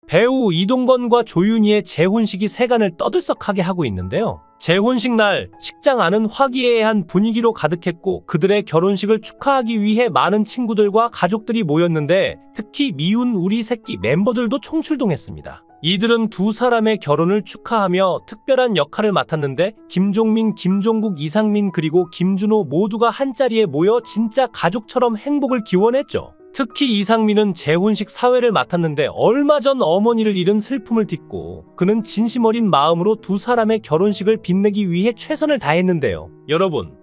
배우 이동건과 조윤희의 재혼식이 세간을 떠들썩하게 하고 있는데요. 재혼식 날 식장 안은 화기애애한 분위기로 가득했고 그들의 결혼식을 축하하기 위해 많은 친구들과 가족들이 모였는데 특히 미운 우리 새끼 멤버들도 총출동했습니다. 이들은 두 사람의 결혼을 축하하며 특별한 역할을 맡았는데 김종민, 김종국, 이상민 그리고 김준호 모두가 한자리에 모여 진짜 가족처럼 행복을 기원했죠. 특히 이상민은 재혼식 사회를 맡았는데 얼마 전 어머니를 잃은 슬픔을 딛고 그는 진심 어린 마음으로 두 사람의 결혼식을 빛내기 위해 최선을 다했는데요. 여러분,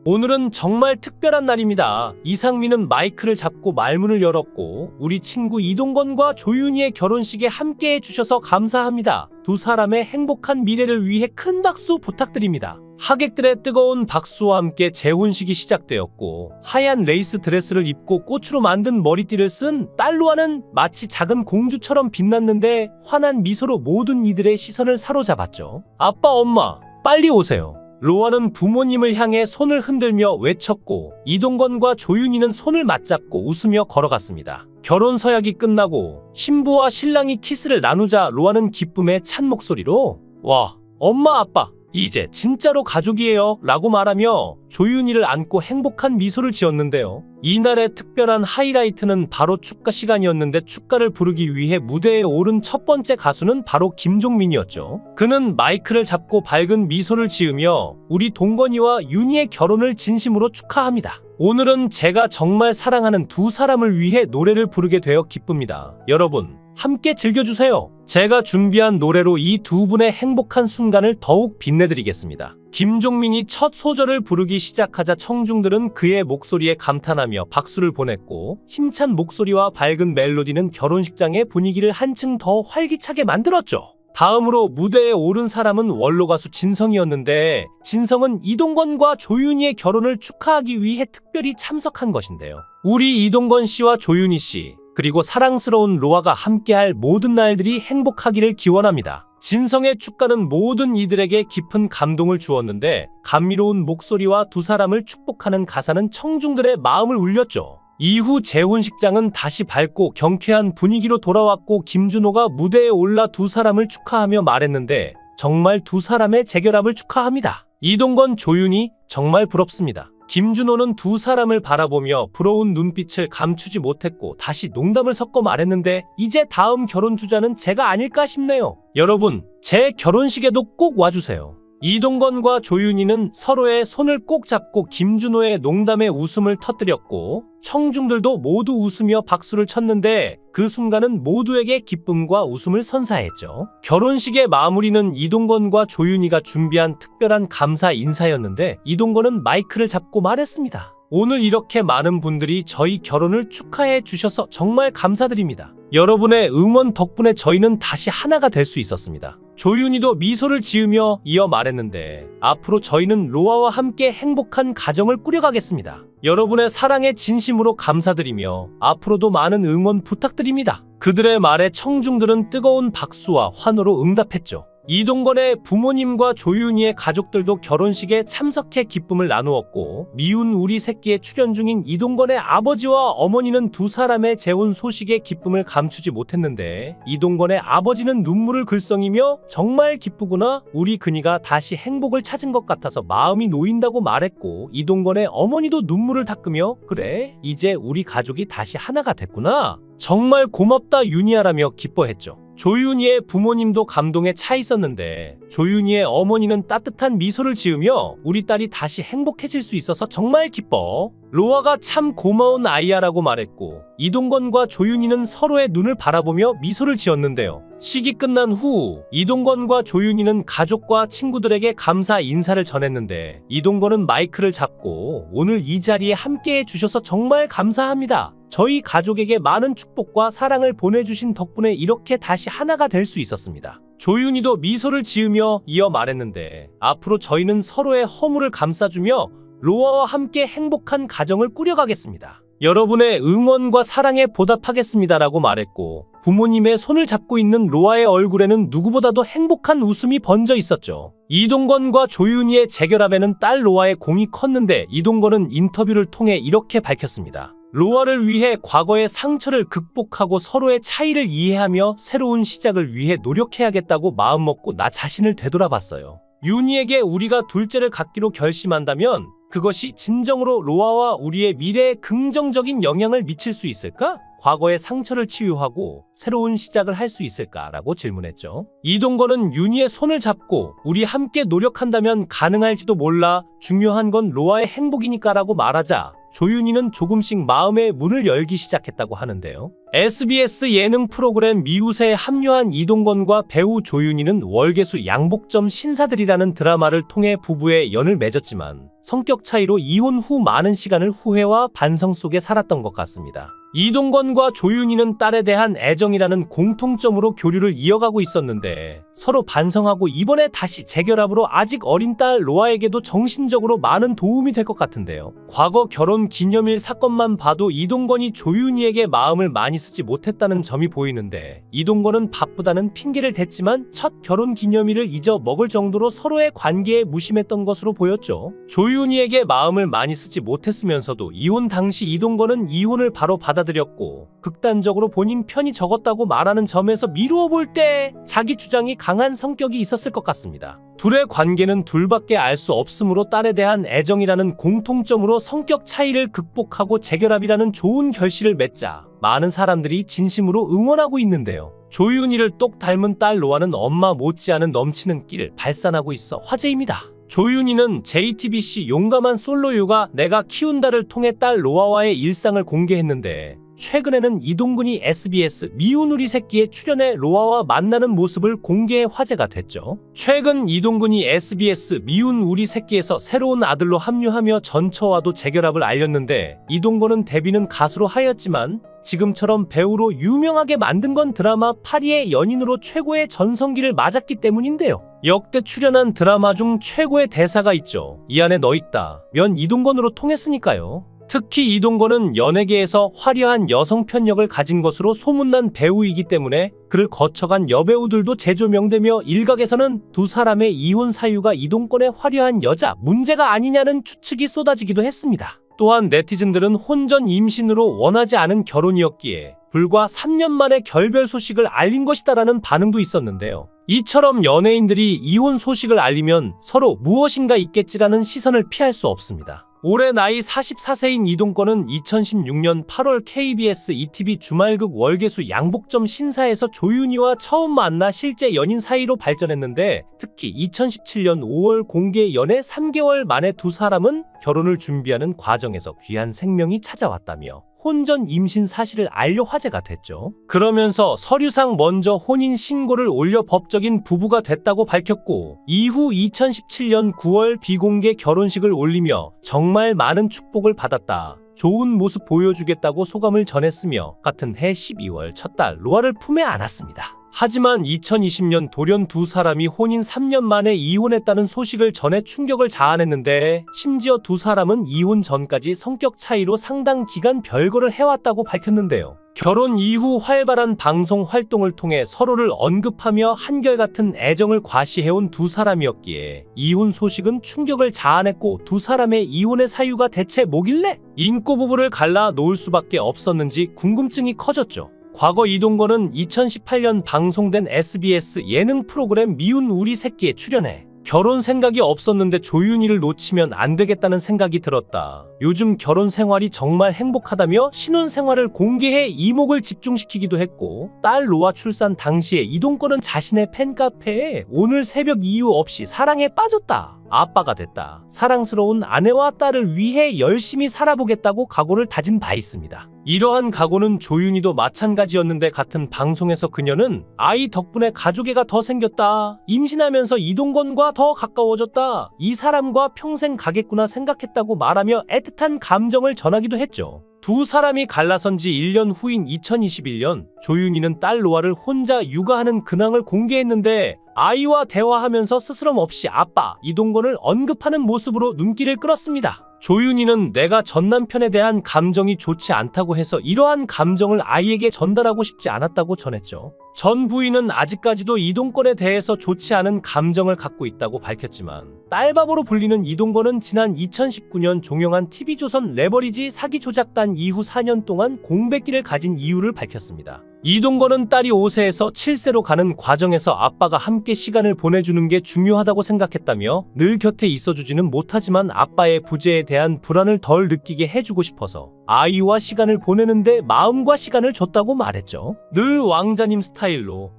오늘은 정말 특별한 날입니다. 이상민은 마이크를 잡고 말문을 열었고 우리 친구 이동건과 조윤희의 결혼식에 함께해 주셔서 감사합니다. 두 사람의 행복한 미래를 위해 큰 박수 부탁드립니다. 하객들의 뜨거운 박수와 함께 재혼식이 시작되었고 하얀 레이스 드레스를 입고 꽃으로 만든 머리띠를 쓴 딸 로아는 마치 작은 공주처럼 빛났는데 환한 미소로 모든 이들의 시선을 사로잡았죠. 아빠, 엄마, 빨리 오세요. 로아는 부모님을 향해 손을 흔들며 외쳤고 이동건과 조윤희는 손을 맞잡고 웃으며 걸어갔습니다. 결혼 서약이 끝나고 신부와 신랑이 키스를 나누자 로아는 기쁨에 찬 목소리로 "와, 엄마 아빠 이제 진짜로 가족이에요 라고 말하며 조윤희를 안고 행복한 미소를 지었는데요. 이날의 특별한 하이라이트는 바로 축가 시간이었는데 축가를 부르기 위해 무대에 오른 첫 번째 가수는 바로 김종민이었죠. 그는 마이크를 잡고 밝은 미소를 지으며 우리 동건이와 윤희의 결혼을 진심으로 축하합니다. 오늘은 제가 정말 사랑하는 두 사람을 위해 노래를 부르게 되어 기쁩니다. 여러분, 함께 즐겨주세요. 제가 준비한 노래로 이 두 분의 행복한 순간을 더욱 빛내드리겠습니다. 김종민이 첫 소절을 부르기 시작하자 청중들은 그의 목소리에 감탄하며 박수를 보냈고 힘찬 목소리와 밝은 멜로디는 결혼식장의 분위기를 한층 더 활기차게 만들었죠. 다음으로 무대에 오른 사람은 원로 가수 진성이었는데 진성은 이동건과 조윤희의 결혼을 축하하기 위해 특별히 참석한 것인데요. 우리 이동건 씨와 조윤희 씨 그리고 사랑스러운 로아가 함께할 모든 날들이 행복하기를 기원합니다. 진성의 축가는 모든 이들에게 깊은 감동을 주었는데 감미로운 목소리와 두 사람을 축복하는 가사는 청중들의 마음을 울렸죠. 이후 재혼식장은 다시 밝고 경쾌한 분위기로 돌아왔고 김준호가 무대에 올라 두 사람을 축하하며 말했는데 정말 두 사람의 재결합을 축하합니다. 이동건, 조윤희 정말 부럽습니다. 김준호는 두 사람을 바라보며 부러운 눈빛을 감추지 못했고 다시 농담을 섞어 말했는데 이제 다음 결혼 주자는 제가 아닐까 싶네요. 여러분, 제 결혼식에도 꼭 와주세요. 이동건과 조윤희는 서로의 손을 꼭 잡고 김준호의 농담에 웃음을 터뜨렸고 청중들도 모두 웃으며 박수를 쳤는데 그 순간은 모두에게 기쁨과 웃음을 선사했죠. 결혼식의 마무리는 이동건과 조윤희가 준비한 특별한 감사 인사였는데 이동건은 마이크를 잡고 말했습니다. 오늘 이렇게 많은 분들이 저희 결혼을 축하해 주셔서 정말 감사드립니다. 여러분의 응원 덕분에 저희는 다시 하나가 될 수 있었습니다. 조윤희도 미소를 지으며 이어 말했는데 앞으로 저희는 로아와 함께 행복한 가정을 꾸려가겠습니다. 여러분의 사랑에 진심으로 감사드리며 앞으로도 많은 응원 부탁드립니다. 그들의 말에 청중들은 뜨거운 박수와 환호로 응답했죠. 이동건의 부모님과 조윤희의 가족들도 결혼식에 참석해 기쁨을 나누었고 미운 우리 새끼에 출연 중인 이동건의 아버지와 어머니는 두 사람의 재혼 소식에 기쁨을 감추지 못했는데 이동건의 아버지는 눈물을 글썽이며 정말 기쁘구나, 우리 근이가 다시 행복을 찾은 것 같아서 마음이 놓인다고 말했고 이동건의 어머니도 눈물을 닦으며 그래, 이제 우리 가족이 다시 하나가 됐구나, 정말 고맙다 윤희야라며 기뻐했죠. 조윤희의 부모님도 감동에 차 있었는데 조윤희의 어머니는 따뜻한 미소를 지으며 우리 딸이 다시 행복해질 수 있어서 정말 기뻐, 로아가 참 고마운 아이야라고 말했고 이동건과 조윤희는 서로의 눈을 바라보며 미소를 지었는데요. 식이 끝난 후 이동건과 조윤희는 가족과 친구들에게 감사 인사를 전했는데 이동건은 마이크를 잡고 오늘 이 자리에 함께해 주셔서 정말 감사합니다. 저희 가족에게 많은 축복과 사랑을 보내주신 덕분에 이렇게 다시 하나가 될 수 있었습니다. 조윤희도 미소를 지으며 이어 말했는데 앞으로 저희는 서로의 허물을 감싸주며 로아와 함께 행복한 가정을 꾸려가겠습니다. 여러분의 응원과 사랑에 보답하겠습니다라고 말했고 부모님의 손을 잡고 있는 로아의 얼굴에는 누구보다도 행복한 웃음이 번져 있었죠. 이동건과 조윤희의 재결합에는 딸 로아의 공이 컸는데 이동건은 인터뷰를 통해 이렇게 밝혔습니다. 로아를 위해 과거의 상처를 극복하고 서로의 차이를 이해하며 새로운 시작을 위해 노력해야겠다고 마음먹고 나 자신을 되돌아봤어요. 윤희에게 우리가 둘째를 갖기로 결심한다면 그것이 진정으로 로아와 우리의 미래에 긍정적인 영향을 미칠 수 있을까? 과거의 상처를 치유하고 새로운 시작을 할 수 있을까라고 질문했죠. 이동건은 윤희의 손을 잡고 우리 함께 노력한다면 가능할지도 몰라. 중요한 건 로아의 행복이니까라고 말하자 조윤희는 조금씩 마음의 문을 열기 시작했다고 하는데요. SBS 예능 프로그램 미우새에 합류한 이동건과 배우 조윤희는 월계수 양복점 신사들이라는 드라마를 통해 부부의 연을 맺었지만 성격 차이로 이혼 후 많은 시간을 후회와 반성 속에 살았던 것 같습니다. 이동건과 조윤희는 딸에 대한 애정이라는 공통점으로 교류를 이어가고 있었는데 서로 반성하고 이번에 다시 재결합으로 아직 어린 딸 로아에게도 정신적으로 많은 도움이 될 것 같은데요. 과거 결혼 기념일 사건만 봐도 이동건이 조윤희에게 마음을 많이 쓰지 못했다는 점이 보이는데 이동건은 바쁘다는 핑계를 댔지만 첫 결혼 기념일을 잊어먹을 정도로 서로의 관계에 무심했던 것으로 보였죠. 조윤희에게 마음을 많이 쓰지 못했으면서도 이혼 당시 이동건은 이혼을 바로 받아들였고 극단적으로 본인 편이 적었다고 말하는 점에서 미루어 볼 때 자기 주장이 강한 성격이 있었을 것 같습니다. 둘의 관계는 둘밖에 알 수 없으므로 딸에 대한 애정이라는 공통점으로 성격 차이를 극복하고 재결합이라는 좋은 결실을 맺자 많은 사람들이 진심으로 응원하고 있는데요. 조윤희를 똑 닮은 딸 로아는 엄마 못지않은 넘치는 끼를 발산하고 있어 화제입니다. 조윤희는 JTBC 용감한 솔로 육아 내가 키운다를 통해 딸 로아와의 일상을 공개했는데 최근에는 이동근이 SBS 미운 우리 새끼에 출연해 로아와 만나는 모습을 공개해 화제가 됐죠. 최근 이동근이 SBS 미운 우리 새끼에서 새로운 아들로 합류하며 전처와도 재결합을 알렸는데 이동근은 데뷔는 가수로 하였지만 지금처럼 배우로 유명하게 만든 건 드라마 파리의 연인으로 최고의 전성기를 맞았기 때문인데요. 역대 출연한 드라마 중 최고의 대사가 있죠. 이 안에 너 있다 면 이동건으로 통했으니까요. 특히 이동건은 연예계에서 화려한 여성 편력을 가진 것으로 소문난 배우이기 때문에 그를 거쳐간 여배우들도 재조명되며 일각에서는 두 사람의 이혼 사유가 이동건의 화려한 여자 문제가 아니냐는 추측이 쏟아지기도 했습니다. 또한 네티즌들은 혼전 임신으로 원하지 않은 결혼이었기에 불과 3년 만에 결별 소식을 알린 것이다라는 반응도 있었는데요. 이처럼 연예인들이 이혼 소식을 알리면 서로 무엇인가 있겠지라는 시선을 피할 수 없습니다. 올해 나이 44세인 이동건은 2016년 8월 KBS ETV 주말극 월계수 양복점 신사에서 조윤희와 처음 만나 실제 연인 사이로 발전했는데 특히 2017년 5월 공개 연애 3개월 만에 두 사람은 결혼을 준비하는 과정에서 귀한 생명이 찾아왔다며 혼전 임신 사실을 알려 화제가 됐죠. 그러면서 서류상 먼저 혼인 신고를 올려 법적인 부부가 됐다고 밝혔고 이후 2017년 9월 비공개 결혼식을 올리며 정말 많은 축복을 받았다. 좋은 모습 보여주겠다고 소감을 전했으며 같은 해 12월 첫 딸 로아를 품에 안았습니다. 하지만 2020년 돌연 두 사람이 혼인 3년 만에 이혼했다는 소식을 전해 충격을 자아냈는데 심지어 두 사람은 이혼 전까지 성격 차이로 상당 기간 별거를 해왔다고 밝혔는데요. 결혼 이후 활발한 방송 활동을 통해 서로를 언급하며 한결같은 애정을 과시해온 두 사람이었기에 이혼 소식은 충격을 자아냈고 두 사람의 이혼의 사유가 대체 뭐길래 인꼬 부부를 갈라 놓을 수밖에 없었는지 궁금증이 커졌죠. 과거 이동건은 2018년 방송된 SBS 예능 프로그램 미운 우리 새끼에 출연해 결혼 생각이 없었는데 조윤희를 놓치면 안 되겠다는 생각이 들었다. 요즘 결혼 생활이 정말 행복하다며 신혼 생활을 공개해 이목을 집중시키기도 했고 딸 로아 출산 당시에 이동건은 자신의 팬카페에 오늘 새벽 이유 없이 사랑에 빠졌다. 아빠가 됐다. 사랑스러운 아내와 딸을 위해 열심히 살아보겠다고 각오를 다진 바 있습니다. 이러한 각오는 조윤희도 마찬가지였는데 같은 방송에서 그녀는 아이 덕분에 가족애가 더 생겼다. 임신하면서 이동건과 더 가까워졌다. 이 사람과 평생 가겠구나 생각했다고 말하며 애틋한 감정을 전하기도 했죠. 두 사람이 갈라선 지 1년 후인 2021년 조윤희는 딸 로아를 혼자 육아하는 근황을 공개했는데 아이와 대화하면서 스스럼 없이 아빠 이동건을 언급하는 모습으로 눈길을 끌었습니다. 조윤희는 내가 전 남편에 대한 감정이 좋지 않다고 해서 이러한 감정을 아이에게 전달하고 싶지 않았다고 전했죠. 전 부인은 아직까지도 이동건에 대해서 좋지 않은 감정을 갖고 있다고 밝혔지만 딸바보로 불리는 이동건은 지난 2019년 종영한 TV조선 레버리지 사기 조작단 이후 4년 동안 공백기를 가진 이유를 밝혔습니다. 이동건은 딸이 5세에서 7세로 가는 과정에서 아빠가 함께 시간을 보내주는 게 중요하다고 생각했다며 늘 곁에 있어주지는 못하지만 아빠의 부재에 대한 불안을 덜 느끼게 해주고 싶어서 아이와 시간을 보내는데 마음과 시간을 줬다고 말했죠. 늘 왕자님 스타일로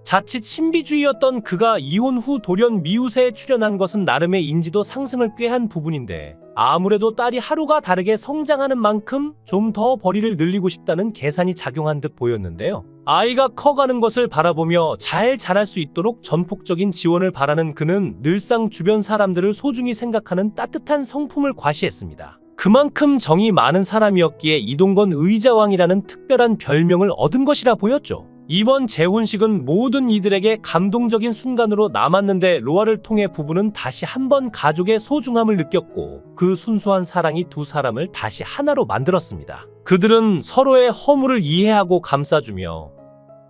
자칫 신비주의였던 그가 이혼 후 돌연 미우새에 출연한 것은 나름의 인지도 상승을 꾀한 부분인데 아무래도 딸이 하루가 다르게 성장하는 만큼 좀 더 벌이를 늘리고 싶다는 계산이 작용한 듯 보였는데요. 아이가 커가는 것을 바라보며 잘 자랄 수 있도록 전폭적인 지원을 바라는 그는 늘상 주변 사람들을 소중히 생각하는 따뜻한 성품을 과시했습니다. 그만큼 정이 많은 사람이었기에 이동건 의자왕이라는 특별한 별명을 얻은 것이라 보였죠. 이번 재혼식은 모든 이들에게 감동적인 순간으로 남았는데 로아를 통해 부부는 다시 한번 가족의 소중함을 느꼈고 그 순수한 사랑이 두 사람을 다시 하나로 만들었습니다. 그들은 서로의 허물을 이해하고 감싸주며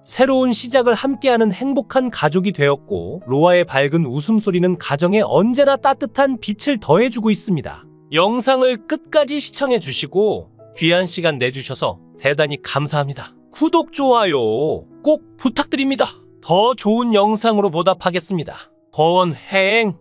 새로운 시작을 함께하는 행복한 가족이 되었고 로아의 밝은 웃음소리는 가정에 언제나 따뜻한 빛을 더해주고 있습니다. 영상을 끝까지 시청해주시고 귀한 시간 내주셔서 대단히 감사합니다. 구독, 좋아요 꼭 부탁드립니다. 더 좋은 영상으로 보답하겠습니다. 권행